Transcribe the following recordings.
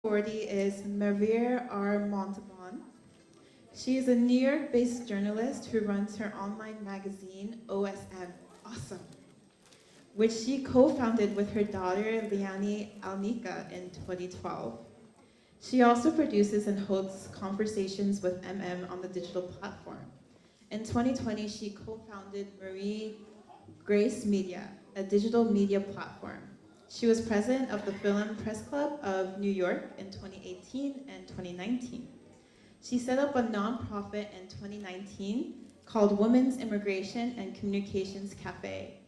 Awardee is Marivir R. Montebon. She is a New York-based journalist who runs her online magazine, OSM, Awesome, which she co-founded with her daughter, Leani Alnica, in 2012. She also produces and hosts conversations with MM on the digital platform. In 2020, she co-founded MarieGraceMedia, a digital media platform. She was president of the FilAm Press Club of New York in 2018 and 2019. She set up a nonprofit in 2019 called Women's Immigration and Communications Cafe.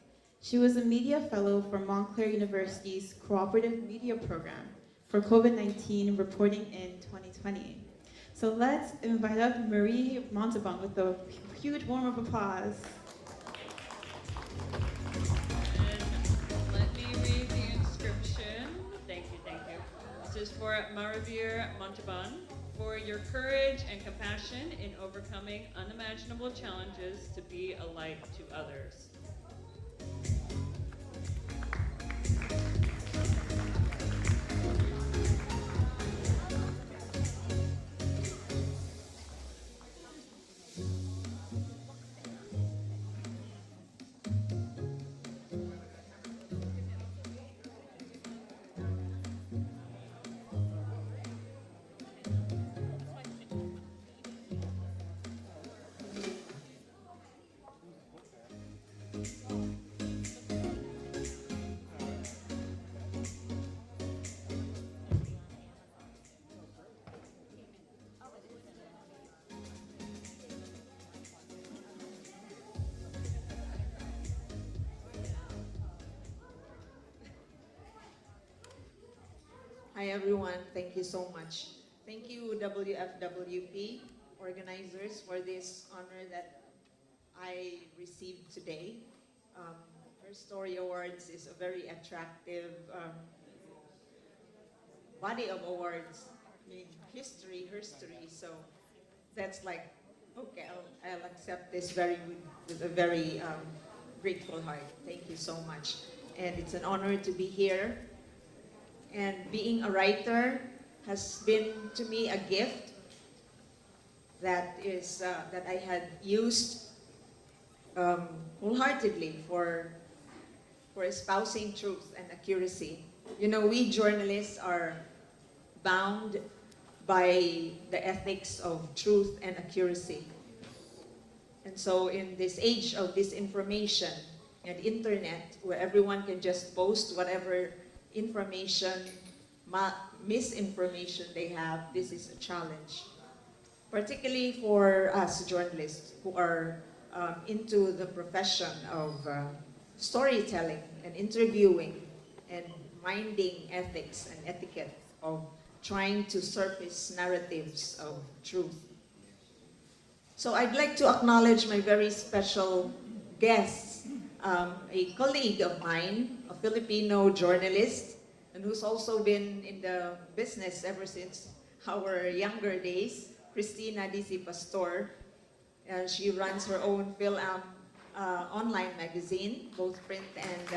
She was a media fellow for Montclair University's Cooperative Media Program for Covid19 Reporting in 2020. So let's invite up Marie Montebon with a huge warm of applause. And let me read the inscription. Thank you, thank you. This is for Marivir Montebon, for your courage and compassion in overcoming unimaginable challenges to be a light to others. Hi everyone, thank you so much. Thank you WFWP organizers for this honor that I received today. HerStory Awards is a very attractive body of awards. I mean, history, HerStory, so that's like, okay, I'll accept this with a very grateful heart. Thank you so much. And it's an honor to be here. And being a writer has been to me a gift that I had used wholeheartedly for espousing truth and accuracy. You know, we journalists are bound by the ethics of truth and accuracy. And so in this age of disinformation and internet, where everyone can just post whatever information, misinformation they have, this is a challenge. Particularly for us journalists who are into the profession of storytelling and interviewing and minding ethics and etiquette of trying to surface narratives of truth. So I'd like to acknowledge my very special guests, a colleague of mine, a Filipino journalist, and who's also been in the business ever since our younger days, Christina DC Pastor. She runs her own FilAm online magazine, both print and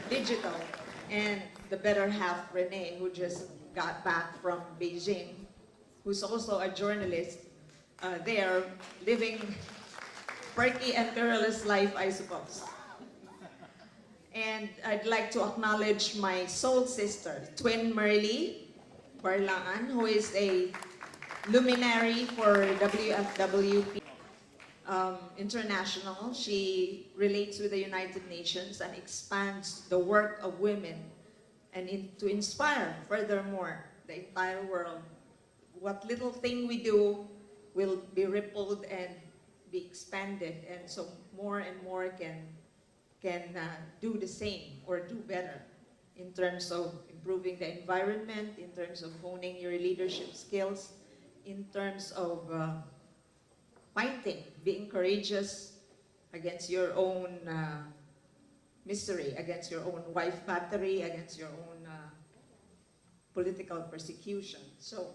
digital. And the better half, Renee, who just got back from Beijing, who's also a journalist there, living perky and perilous life, I suppose. And I'd like to acknowledge my soul sister, twin Merly Barlaan, who is a luminary for WFWP International. She relates with the United Nations and expands the work of women and to inspire furthermore the entire world. What little thing we do will be rippled and be expanded, and so more and more can do the same or do better in terms of improving the environment, in terms of honing your leadership skills, in terms of fighting, being courageous against your own misery, against your own wife battery, against your own political persecution. So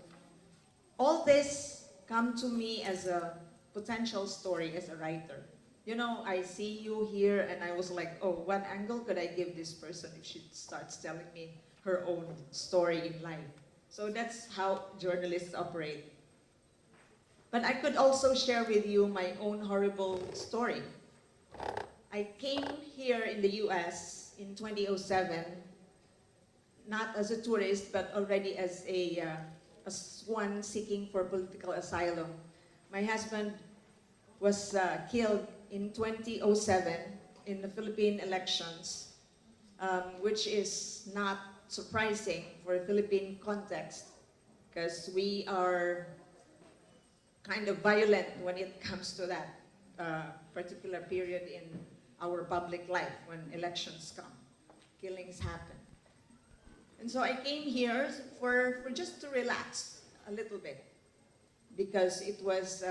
all this come to me as a potential story as a writer. You know, I see you here and I was like, oh, what angle could I give this person if she starts telling me her own story in life. So that's how journalists operate. But I could also share with you my own horrible story. I came here in the US in 2007, not as a tourist, but already as one seeking for political asylum. My husband was killed in 2007 in the Philippine elections, which is not surprising for a Philippine context, because we are kind of violent when it comes to that particular period in our public life when elections come. Killings happen. And so I came here for just to relax a little bit, because it was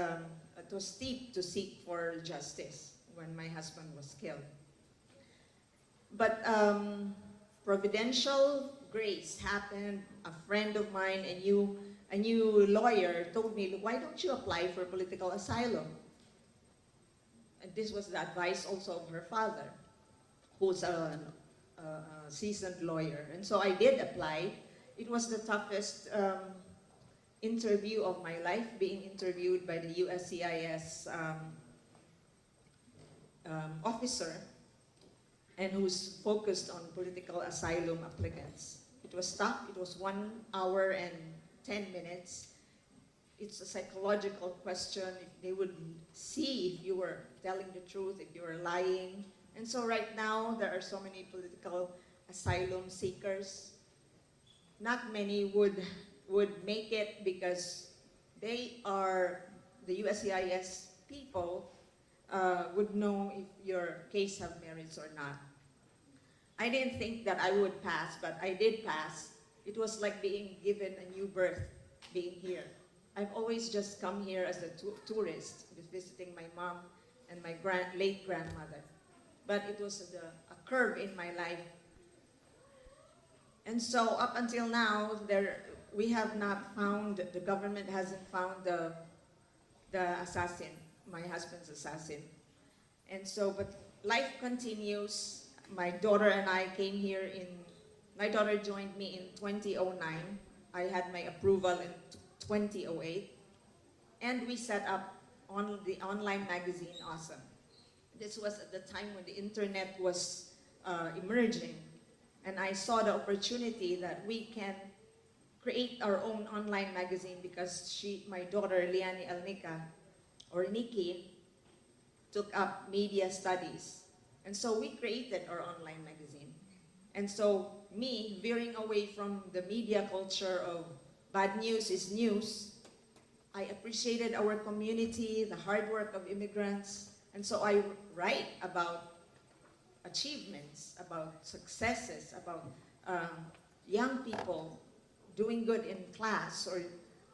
steep to seek for justice when my husband was killed. But providential grace happened. A friend of mine, a new lawyer, told me, why don't you apply for political asylum? And this was the advice also of her father, who's a seasoned lawyer. And so I did apply. It was the toughest interview of my life, being interviewed by the USCIS officer, and who's focused on political asylum applicants. It was tough. It was 1 hour and 10 minutes. It's a psychological question. If they would see if you were telling the truth, if you were lying. And so right now, there are so many political asylum seekers. Not many would make it because they are, the USCIS people would know if your case have merits or not. I didn't think that I would pass, but I did pass. It was like being given a new birth, being here. I've always just come here as a tourist, visiting my mom and my late grandmother. But it was a curve in my life. And so up until now, we have not found, the government hasn't found the assassin, my husband's assassin. And so, but life continues. My daughter and I came here my daughter joined me in 2009. I had my approval in 2008. And we set up the online magazine, Awesome. This was at the time when the internet was emerging. And I saw the opportunity that we can create our own online magazine, because my daughter, Leani Alnica, or Nikki, took up media studies. And so we created our online magazine. And so me, veering away from the media culture of bad news is news, I appreciated our community, the hard work of immigrants. And so I write about achievements, about successes, about young people doing good in class or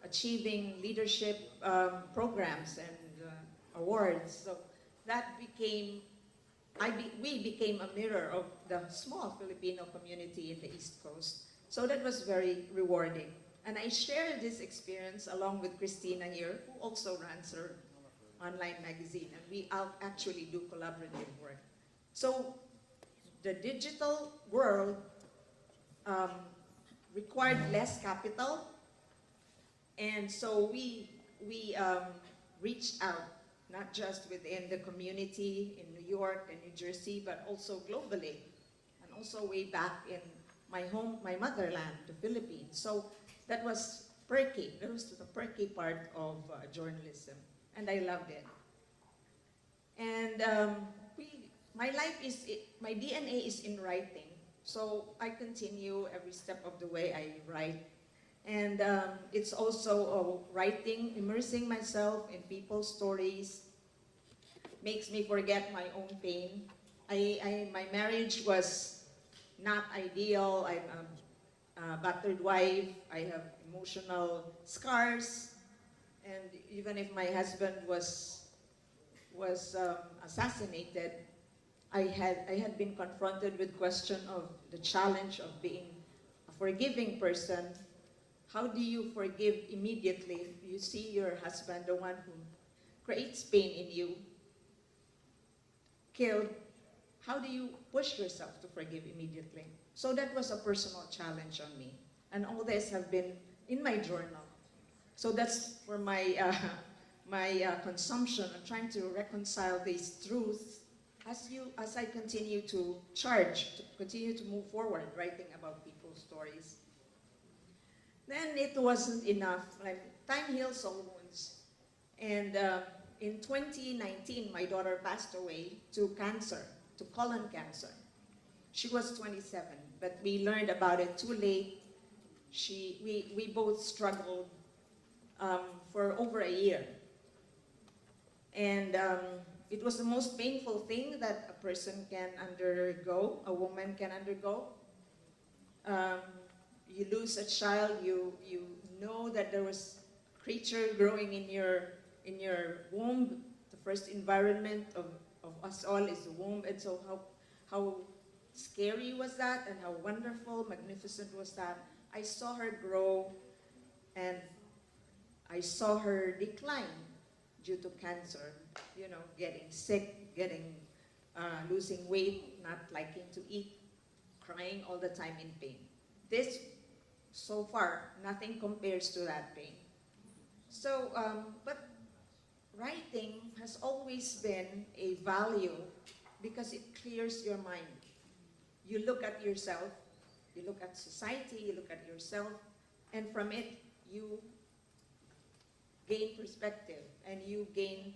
achieving leadership programs and awards. So that became, we became a mirror of the small Filipino community in the East Coast. So that was very rewarding. And I shared this experience along with Christina here, who also runs her online magazine. And we actually do collaborative work. So the digital world required less capital. And so we reached out, not just within the community in New York and New Jersey, but also globally, and also way back in my motherland, the Philippines. So that was perky. That was the perky part of journalism, and I loved it. And my DNA is in writing, so I continue every step of the way. I write. And it's also writing, immersing myself in people's stories, makes me forget my own pain. My marriage was not ideal. I'm a battered wife. I have emotional scars. And even if my husband was assassinated, I had been confronted with question of the challenge of being a forgiving person. How do you forgive immediately? You see your husband, the one who creates pain in you, killed, How do you push yourself to forgive immediately? So that was a personal challenge on me. And all this have been in my journal. So that's for my, consumption. I'm trying to reconcile these truths as I continue to continue to move forward, writing about people's stories. Then it wasn't enough. Like, time heals all wounds. And in 2019, my daughter passed away to cancer, to colon cancer. She was 27, but we learned about it too late. We both struggled for over a year. And it was the most painful thing that a person can undergo, a woman can undergo. You lose a child, you know that there was a creature growing in your womb. The first environment of us all is the womb, and so how scary was that, and how wonderful, magnificent was that. I saw her grow, and I saw her decline due to cancer, getting sick, losing weight, not liking to eat, crying all the time in pain. This, so far, nothing compares to that pain. So, but writing has always been a value because it clears your mind. You look at yourself, you look at society, you look at yourself, and from it, you gain perspective and you gain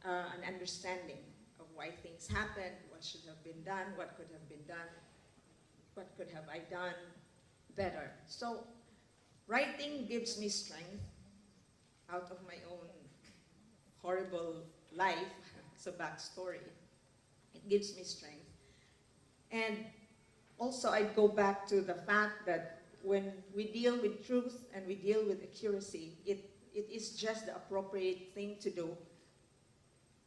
an understanding of why things happen, what should have been done, what could have been done, what could have I done better. So writing gives me strength out of my own horrible life. It's a backstory. It gives me strength. And also I go back to the fact that when we deal with truth and we deal with accuracy, it is just the appropriate thing to do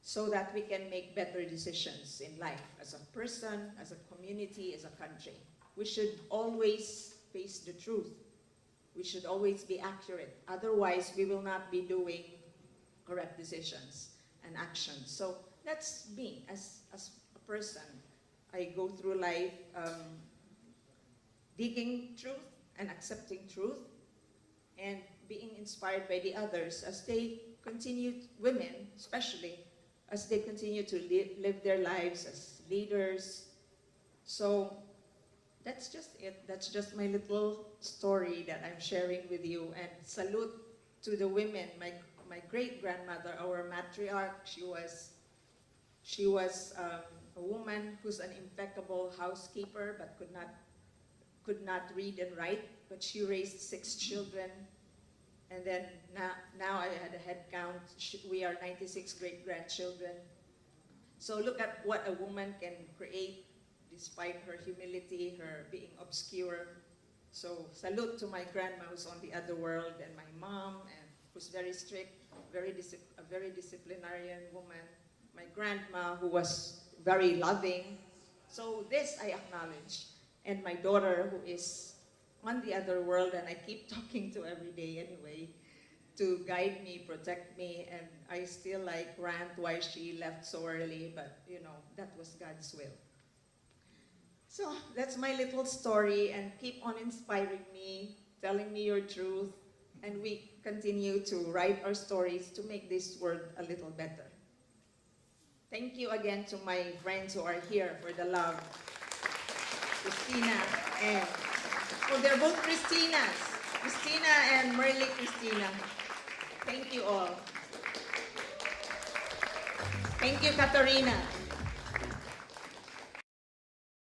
so that we can make better decisions in life as a person, as a community, as a country. We should always face the truth. We should always be accurate. Otherwise, we will not be doing correct decisions and actions. So that's me as a person. I go through life digging truth and accepting truth and being inspired by the others as they continue, women especially, as they continue to live their lives as leaders. So that's just it. That's just my little story that I'm sharing with you. And salute to the women. My great-grandmother, our matriarch, she was a woman who's an impeccable housekeeper but could not read and write, but she raised 6 children. And then now I had a head count. We are 96 great-grandchildren. So look at what a woman can create despite her humility, her being obscure. So salute to my grandma who's on the other world, and my mom, and who's very strict, a very disciplinarian woman. My grandma who was very loving. So this I acknowledge. And my daughter who is on the other world, and I keep talking to every day anyway, to guide me, protect me, and I still rant why she left so early, but that was God's will. So that's my little story, and keep on inspiring me, telling me your truth, and we continue to write our stories to make this world a little better. Thank you again to my friends who are here for the love. Christina and, they're both Christinas. Christina and Merly Christina. Thank you all. Thank you, Katarina.